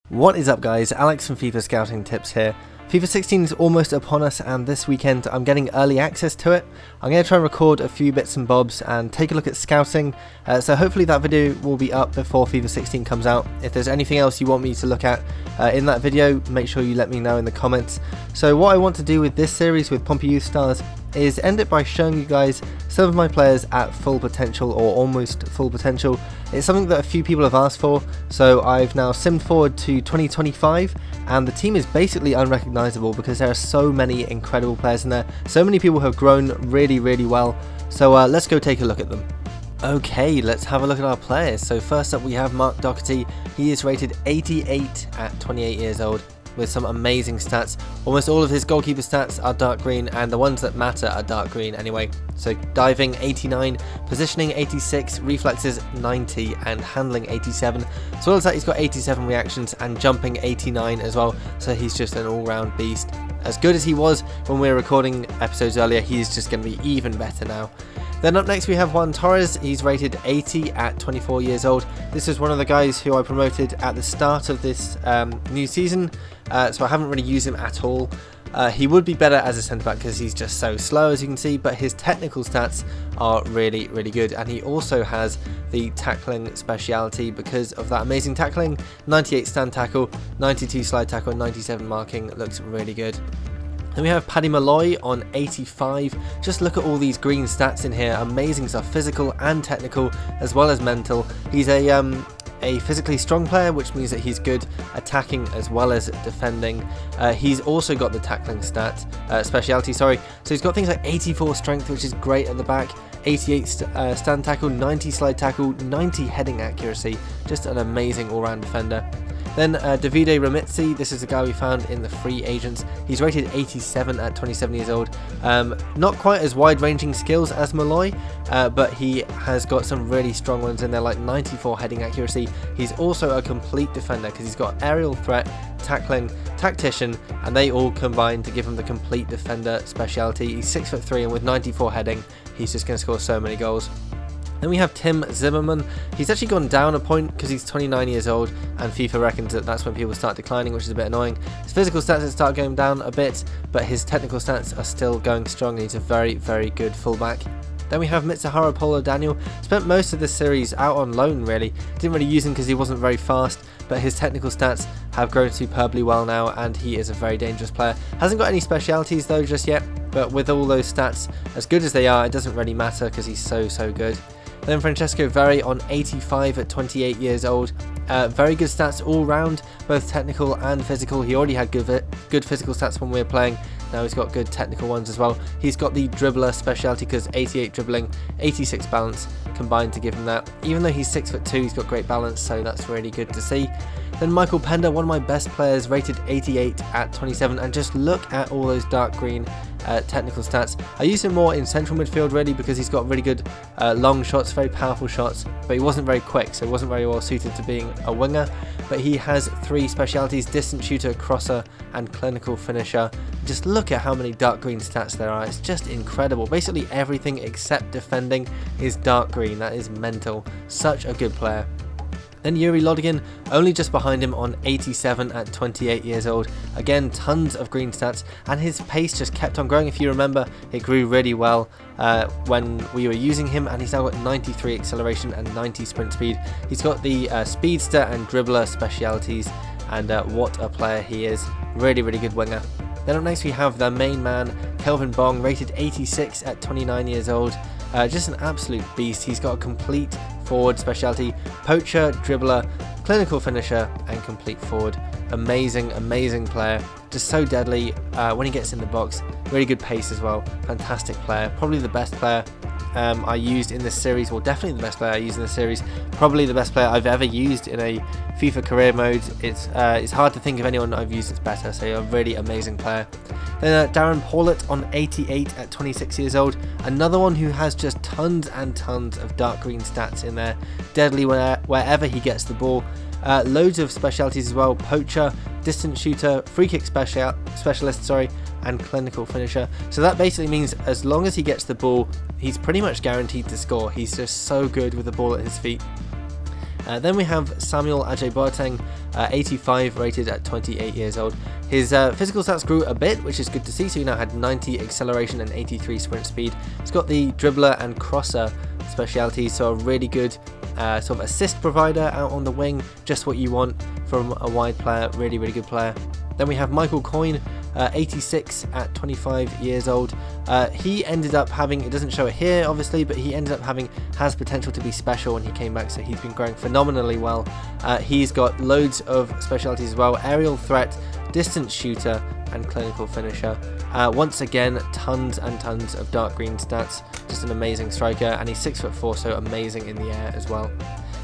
What is up guys, Alex from FIFA Scouting Tips here. FIFA 16 is almost upon us and this weekend I'm getting early access to it. I'm going to try and record a few bits and bobs and take a look at scouting, so hopefully that video will be up before FIFA 16 comes out. If there's anything else you want me to look at in that video, make sure you let me know in the comments. So what I want to do with this series with Pompey Youth Stars is end it by showing you guys some of my players at full potential or almost full potential. It's something that a few people have asked for, so I've now simmed forward to 2025 and the team is basically unrecognisable because there are so many incredible players in there. So many people have grown really well, so let's go take a look at them. Okay, let's have a look at our players. So first up we have Mark Doherty. He is rated 88 at 28 years old with some amazing stats. Almost all of his goalkeeper stats are dark green and the ones that matter are dark green anyway. So diving 89, positioning 86, reflexes 90 and handling 87. As well as that he's got 87 reactions and jumping 89 as well, so he's just an all-round beast. As good as he was when we were recording episodes earlier, he's just going to be even better now. Then up next we have Juan Torres. He's rated 80 at 24 years old. This is one of the guys who I promoted at the start of this new season, so I haven't really used him at all. He would be better as a centre back because he's just so slow, as you can see, but his technical stats are really good, and he also has the tackling speciality because of that amazing tackling. 98 stand tackle, 92 slide tackle, 97 marking. Looks really good. Then we have Paddy Malloy on 85. Just look at all these green stats in here. Amazing stuff, physical and technical as well as mental. He's a physically strong player, which means that he's good attacking as well as defending. He's also got the tackling speciality, sorry. So he's got things like 84 strength, which is great at the back, 88 stand tackle, 90 slide tackle, 90 heading accuracy. Just an amazing all-round defender. Then Davide Harumitsu, this is the guy we found in the free agents. He's rated 87 at 27 years old. Not quite as wide-ranging skills as Malloy, but he has got some really strong ones in there, like 94 heading accuracy. He's also a complete defender because he's got aerial threat, tackling, tactician, and they all combine to give him the complete defender speciality. He's 6'3" and with 94 heading, he's just going to score so many goals. Then we have Tim Zimmerman. He's actually gone down a point because he's 29 years old and FIFA reckons that that's when people start declining, which is a bit annoying. His physical stats have started going down a bit, but his technical stats are still going strong and he's a very good fullback. Then we have Mitsuharu Polo Daniel. Spent most of this series out on loan really. Didn't really use him because he wasn't very fast, but his technical stats have grown superbly well now and he is a very dangerous player. Hasn't got any specialities though just yet, but with all those stats, as good as they are, it doesn't really matter because he's so good. Then Francesco Totti on 85 at 28 years old. Very good stats all round, both technical and physical. He already had good physical stats when we were playing. Now he's got good technical ones as well. He's got the dribbler speciality because 88 dribbling, 86 balance combined to give him that. Even though he's 6'2", he's got great balance, so that's really good to see. Then Michael Pender, one of my best players, rated 88 at 27, and just look at all those dark green technical stats. I use him more in central midfield really because he's got really good long shots, very powerful shots, but he wasn't very quick, so he wasn't very well suited to being a winger. But he has 3 specialities: distant shooter, crosser and clinical finisher. Just look at how many dark green stats there are. It's just incredible. Basically everything except defending is dark green. That is mental. Such a good player. Then Yuri Lodigan, only just behind him on 87 at 28 years old. Again, tons of green stats, and his pace just kept on growing. If you remember, it grew really well when we were using him, and he's now got 93 acceleration and 90 sprint speed. He's got the speedster and dribbler specialities, and what a player he is. Really good winger. Then up next we have the main man, Kelvin Bong, rated 86 at 29 years old. Just an absolute beast. He's got a complete forward speciality: poacher, dribbler, clinical finisher and complete forward. Amazing player, just so deadly when he gets in the box. Really good pace as well. Fantastic player, probably the best player I used in this series, well definitely the best player I used in this series, probably the best player I've ever used in a FIFA career mode. It's hard to think of anyone I've used that's better, so a really amazing player. Then Darren Paulett on 88 at 26 years old, another one who has just tons and tons of dark green stats in there, deadly wherever he gets the ball. Loads of specialities as well: poacher, distant shooter, free kick specialist, and clinical finisher. So that basically means as long as he gets the ball, he's pretty much guaranteed to score. He's just so good with the ball at his feet. Then we have Samuel IJ Boateng, 85, rated at 28 years old. His physical stats grew a bit, which is good to see, so he now had 90 acceleration and 83 sprint speed. He's got the dribbler and crosser specialities, so a really good sort of assist provider out on the wing, just what you want from a wide player, really good player. Then we have Michael Coyne, 86 at 25 years old. He ended up having, it doesn't show it here obviously, but he ended up has potential to be special when he came back, so he's been growing phenomenally well. He's got loads of specialities as well: aerial threat, distance shooter, and clinical finisher. Once again, tons and tons of dark green stats, just an amazing striker, and he's 6'4", so amazing in the air as well.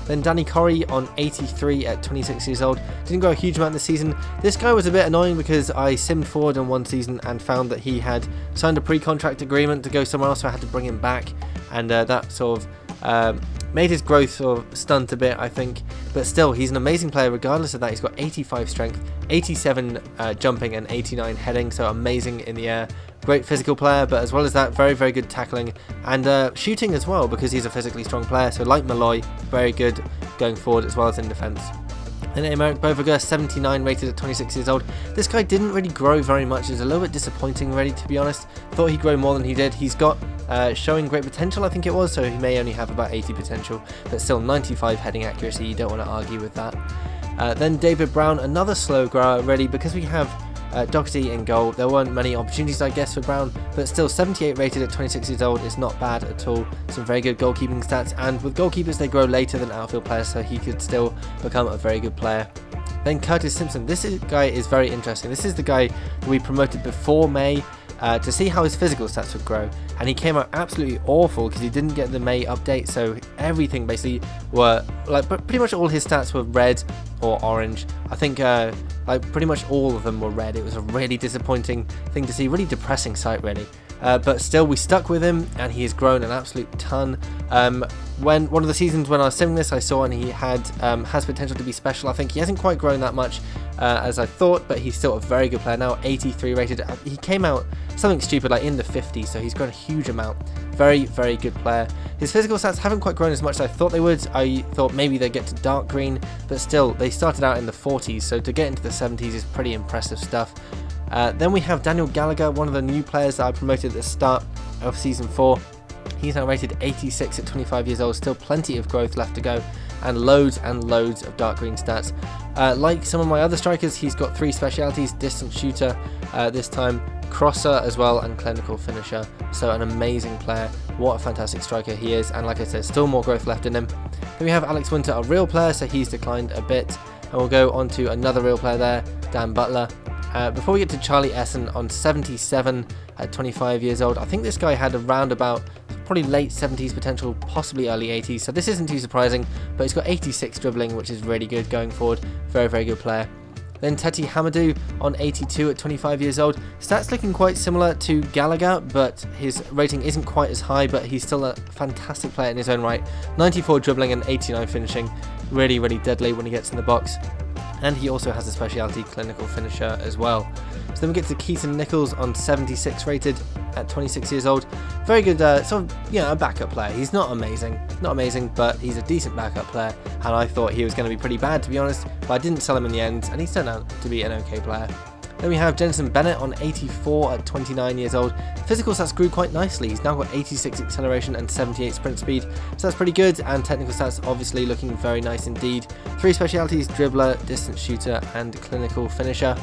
Then Danny Corrie on 83 at 26 years old. Didn't grow a huge amount this season. This guy was a bit annoying because I simmed forward in one season and found that he had signed a pre-contract agreement to go somewhere else, so I had to bring him back, and that sort of made his growth sort of stunt a bit, I think. But still, he's an amazing player regardless of that. He's got 85 strength, 87 jumping, and 89 heading, so amazing in the air. Great physical player, but as well as that, very good tackling and shooting as well, because he's a physically strong player. So like Malloy, very good going forward as well as in defence. Then Emerick Bovaga, 79, rated at 26 years old. This guy didn't really grow very much. It's a little bit disappointing, really, to be honest. Thought he'd grow more than he did. He's got showing great potential, I think it was, so he may only have about 80 potential, but still 95 heading accuracy. You don't want to argue with that. Then David Brown, another slow grower, really, because we have Doherty in goal. There weren't many opportunities, I guess, for Brown, but still 78 rated at 26 years old is not bad at all. Some very good goalkeeping stats, and with goalkeepers they grow later than outfield players, so he could still become a very good player. Then Curtis Simpson. This guy is very interesting. This is the guy that we promoted before May to see how his physical stats would grow, and he came out absolutely awful because he didn't get the May update, so everything basically were like pretty much all his stats were red or orange. I think like pretty much all of them were red. It was a really disappointing thing to see, really depressing sight, really. But still, we stuck with him, and he has grown an absolute ton. When one of the seasons when I was simming this, I saw and he has potential to be special. I think he hasn't quite grown that much as I thought, but he's still a very good player now. 83 rated. He came out something stupid like in the 50s, so he's grown a huge amount. Very good player. His physical stats haven't quite grown as much as I thought they would. I thought maybe they'd get to dark green, but still, they started out in the 40s, so to get into the 70s is pretty impressive stuff. Then we have Daniel Gallagher, one of the new players that I promoted at the start of Season 4. He's now rated 86 at 25 years old, still plenty of growth left to go, and loads of dark green stats. Like some of my other strikers, he's got 3 specialities: distance shooter, this time crosser as well, and clinical finisher. So an amazing player. What a fantastic striker he is, and like I said, still more growth left in him. Then we have Alex Winter, a real player, so he's declined a bit, and we'll go on to another real player there, Dan Butler. Before we get to Charlie Essen on 77 at 25 years old, I think this guy had around about probably late 70s potential, possibly early 80s, so this isn't too surprising, but he's got 86 dribbling, which is really good going forward. Very good player. Then Teti Hamadou on 82 at 25 years old. Stats looking quite similar to Gallagher, but his rating isn't quite as high, but he's still a fantastic player in his own right. 94 dribbling and 89 finishing. Really deadly when he gets in the box. And he also has a speciality, clinical finisher, as well. So then we get to Keaton Nichols on 76 rated at 26 years old. Very good, sort of, you know, a backup player. He's not amazing, but he's a decent backup player, and I thought he was going to be pretty bad, to be honest, but I didn't sell him in the end, and he's turned out to be an okay player. Then we have Jensen Bennett on 84 at 29 years old. Physical stats grew quite nicely. He's now got 86 acceleration and 78 sprint speed, so that's pretty good, and technical stats obviously looking very nice indeed. 3 specialities: dribbler, distance shooter, and clinical finisher.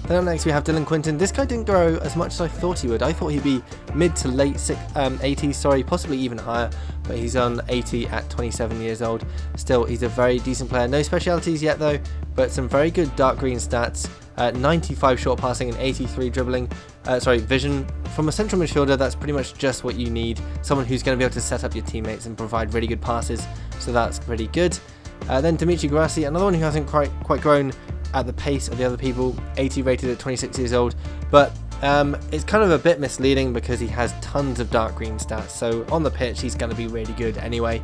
Then up next we have Dylan Quinton. This guy didn't grow as much as I thought he would. I thought he'd be mid to late 80s, possibly even higher, but he's on 80 at 27 years old. Still, he's a very decent player. No specialities yet though, but some very good dark green stats. 95 short passing and 83 dribbling, vision. From a central midfielder, that's pretty much just what you need. Someone who's going to be able to set up your teammates and provide really good passes, so that's pretty good. Then Dimitri Guarassi, another one who hasn't quite grown at the pace of the other people, 80 rated at 26 years old, but it's kind of a bit misleading because he has tons of dark green stats, so on the pitch he's going to be really good anyway.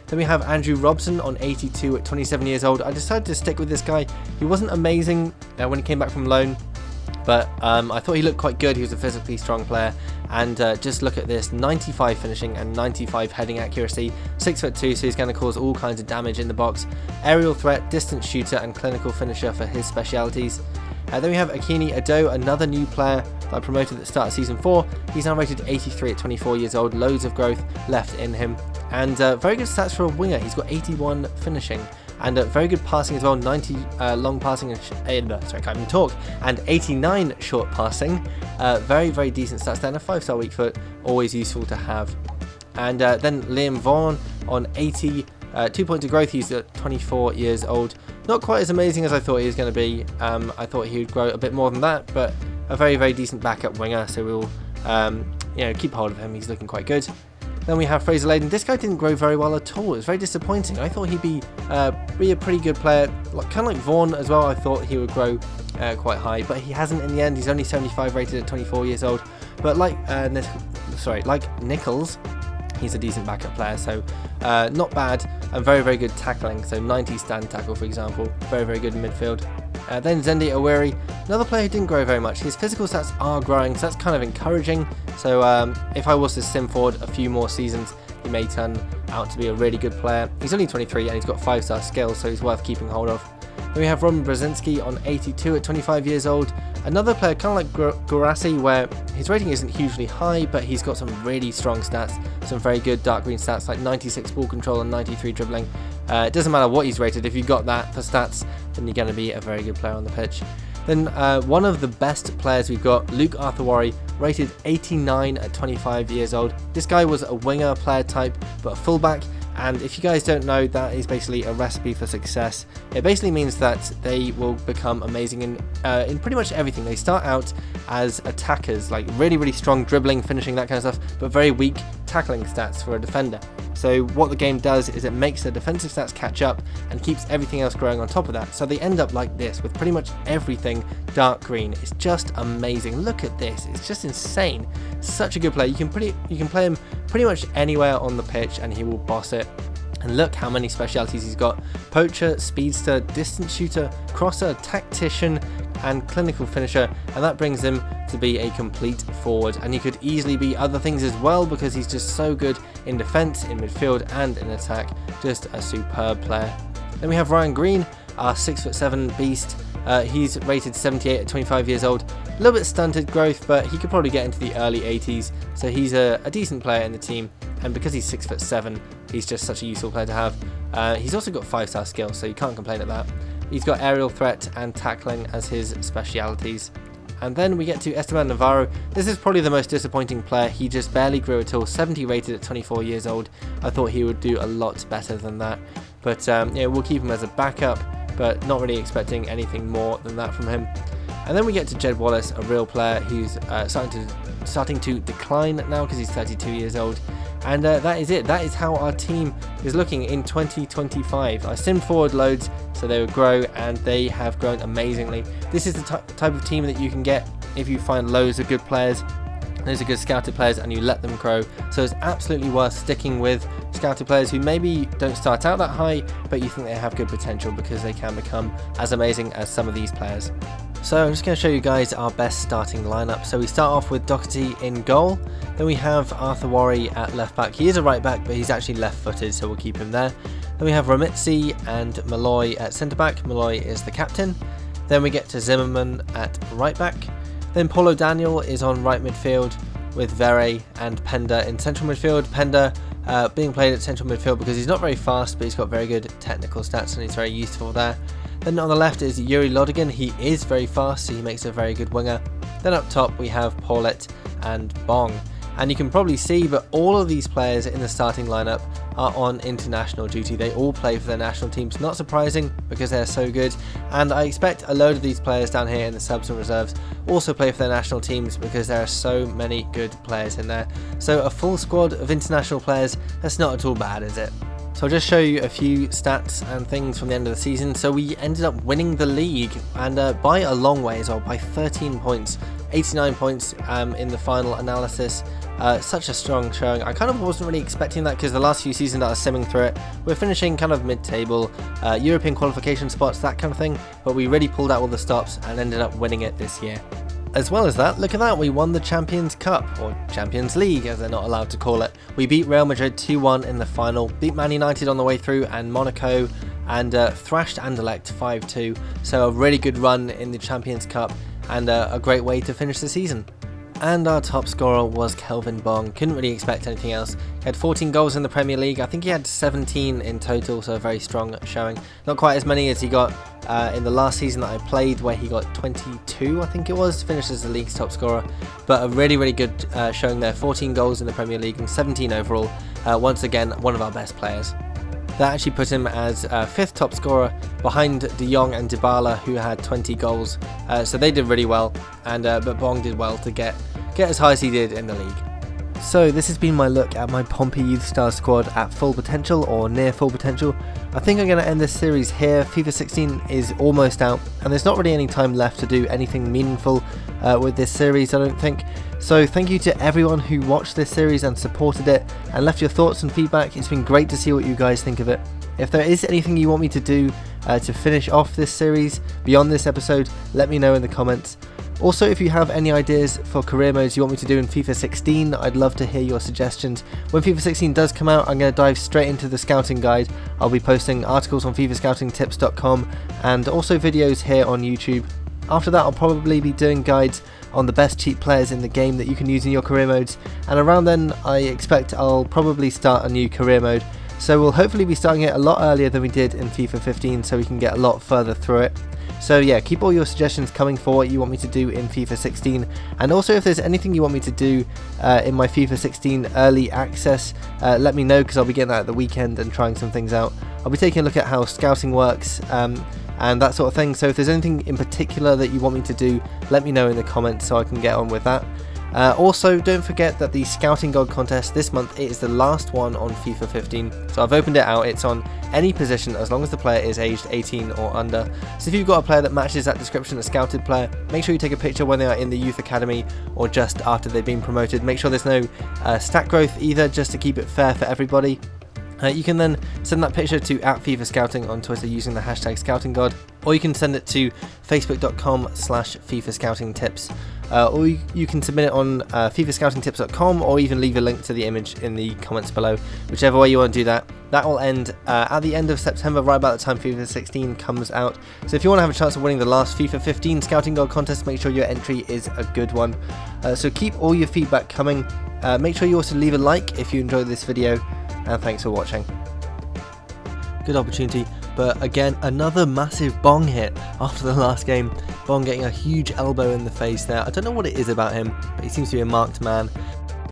Then we have Andrew Robson on 82 at 27 years old. I decided to stick with this guy. He wasn't amazing when he came back from loan, but I thought he looked quite good. He was a physically strong player, and just look at this, 95 finishing and 95 heading accuracy, 6'2", so he's going to cause all kinds of damage in the box. Aerial threat, distance shooter and clinical finisher for his specialities. Then we have Akini Ado, another new player that I promoted at the start of Season 4. He's now rated 83 at 24 years old, loads of growth left in him, and very good stats for a winger. He's got 81 finishing, and very good passing as well, 90 long passing, and sorry, I can't even talk, and 89 short passing. Very, very decent stats there, and a 5-star weak foot, always useful to have. And then Liam Vaughn on 80, 2 points of growth. He's at 24 years old. Not quite as amazing as I thought he was going to be. I thought he would grow a bit more than that, but a very, very decent backup winger, so we'll keep hold of him. He's looking quite good. Then we have Fraser Laden. This guy didn't grow very well at all. It was very disappointing. I thought he'd be a pretty good player, kind of like Vaughn as well. I thought he would grow quite high, but he hasn't in the end. He's only 75 rated at 24 years old. But like Nichols, he's a decent backup player, so not bad, and very, very good tackling. So 90 stand tackle, for example. Very, very good in midfield. Then Zendaya, another player who didn't grow very much. His physical stats are growing, so that's kind of encouraging. So if I was to sim forward a few more seasons, he may turn out to be a really good player. He's only 23 and he's got 5-star skills, so he's worth keeping hold of. Then we have Robin Brzezinski on 82 at 25 years old. Another player kind of like Gurasi, where his rating isn't hugely high, but he's got some really strong stats, some very good dark green stats like 96 ball control and 93 dribbling. It doesn't matter what he's rated, if you've got that for stats, then you're going to be a very good player on the pitch. Then one of the best players we've got, Luke Arthurwari, rated 89 at 25 years old. This guy was a winger player type, but a fullback. And if you guys don't know, that is basically a recipe for success. It basically means that they will become amazing in pretty much everything. They start out as attackers, like really, really strong dribbling, finishing, that kind of stuff, but very weak tackling stats for a defender. So what the game does is it makes the defensive stats catch up and keeps everything else growing on top of that. So they end up like this, with pretty much everything dark green. It's just amazing. Look at this. It's just insane. Such a good player. You can play him pretty much anywhere on the pitch and he will boss it. And look how many specialities he's got: poacher, speedster, distance shooter, crosser, tactician and clinical finisher, and that brings him to be a complete forward. And he could easily be other things as well, because he's just so good in defence, in midfield and in attack. Just a superb player. Then we have Ryan Green, our 6'7" beast. He's rated 78 at 25 years old. A little bit stunted growth, but he could probably get into the early 80s, so he's a decent player in the team. And because he's 6'7", he's just such a useful player to have. He's also got 5-star skills, so you can't complain at that. He's got aerial threat and tackling as his specialities. And then we get to Esteban Navarro. This is probably the most disappointing player. He just barely grew at all, 70 rated at 24 years old. I thought he would do a lot better than that. But yeah, we'll keep him as a backup, but not really expecting anything more than that from him. And then we get to Jed Wallace, a real player who's starting to decline now because he's 32 years old. And that is it. That is how our team is looking in 2025. I simmed forward loads so they would grow, and they have grown amazingly. This is the type of team that you can get if you find loads of good players, loads of good scouted players, and you let them grow. So it's absolutely worth sticking with scouted players who maybe don't start out that high, but you think they have good potential, because they can become as amazing as some of these players. So I'm just going to show you guys our best starting lineup. So we start off with Doherty in goal. Then we have Arthurwari at left back. He is a right back, but he's actually left footed, so we'll keep him there. Then we have Harumitsu and Malloy at centre back. Malloy is the captain. Then we get to Zimmerman at right back. Then Paulo Daniel is on right midfield, with Vere and Pender in central midfield. Pender being played at central midfield because he's not very fast, but he's got very good technical stats and he's very useful there. Then on the left is Yuri Lodigan. He is very fast, so he makes a very good winger. Then up top we have Paulette and Bong. And you can probably see, but all of these players in the starting lineup are on international duty. They all play for their national teams. Not surprising, because they're so good. And I expect a load of these players down here in the subs and reserves also play for their national teams, because there are so many good players in there. So a full squad of international players, that's not at all bad, is it? So I'll just show you a few stats and things from the end of the season. So we ended up winning the league, and by a long way as well, by 13 points, 89 points in the final analysis. Such a strong showing. I kind of wasn't really expecting that, because the last few seasons that I was simming through it, we're finishing kind of mid-table, European qualification spots, that kind of thing, but we really pulled out all the stops and ended up winning it this year. As well as that, look at that, we won the Champions Cup, or Champions League as they're not allowed to call it. We beat Real Madrid 2-1 in the final, beat Man United on the way through and Monaco, and thrashed Anderlecht 5-2. So a really good run in the Champions Cup and a great way to finish the season. And our top scorer was Kelvin Bong. Couldn't really expect anything else. He had 14 goals in the Premier League. I think he had 17 in total, so a very strong showing. Not quite as many as he got in the last season that I played, where he got 22, I think it was, finished as the league's top scorer. But a really, really good showing there. 14 goals in the Premier League and 17 overall. Once again, one of our best players. That actually put him as 5th top scorer behind De Jong and Dybala, who had 20 goals. So they did really well, and but Bong did well to get as high as he did in the league. So this has been my look at my Pompey Youth Stars squad at full potential or near full potential. I think I'm going to end this series here. FIFA 16 is almost out and there's not really any time left to do anything meaningful with this series, I don't think. So thank you to everyone who watched this series and supported it and left your thoughts and feedback. It's been great to see what you guys think of it. If there is anything you want me to do to finish off this series beyond this episode, let me know in the comments. Also, if you have any ideas for career modes you want me to do in FIFA 16, I'd love to hear your suggestions. When FIFA 16 does come out, I'm going to dive straight into the scouting guide. I'll be posting articles on FIFAscoutingtips.com and also videos here on YouTube. After that, I'll probably be doing guides on the best cheap players in the game that you can use in your career modes, and around then I expect I'll probably start a new career mode. So we'll hopefully be starting it a lot earlier than we did in FIFA 15 so we can get a lot further through it. So yeah, keep all your suggestions coming for what you want me to do in FIFA 16, and also if there's anything you want me to do in my FIFA 16 early access, let me know, because I'll be getting that at the weekend and trying some things out. I'll be taking a look at how scouting works and that sort of thing, so if there's anything in particular that you want me to do, let me know in the comments so I can get on with that. Also, don't forget that the Scouting God contest this month, it is the last one on FIFA 15, so I've opened it out. It's on any position as long as the player is aged 18 or under. So if you've got a player that matches that description, a scouted player, make sure you take a picture when they are in the youth academy or just after they've been promoted. Make sure there's no stat growth either, just to keep it fair for everybody. You can then send that picture to @FIFAscouting on Twitter using the hashtag ScoutingGod, or you can send it to facebook.com/FIFAscoutingtips, or you can submit it on FIFAscoutingtips.com, or even leave a link to the image in the comments below. Whichever way you want to do that. That will end at the end of September, right about the time FIFA 16 comes out. So if you want to have a chance of winning the last FIFA 15 Scouting God contest, make sure your entry is a good one. So keep all your feedback coming. Make sure you also leave a like if you enjoyed this video. And thanks for watching. Good opportunity, but again, another massive Bong hit after the last game. Bong getting a huge elbow in the face there. I don't know what it is about him, but he seems to be a marked man.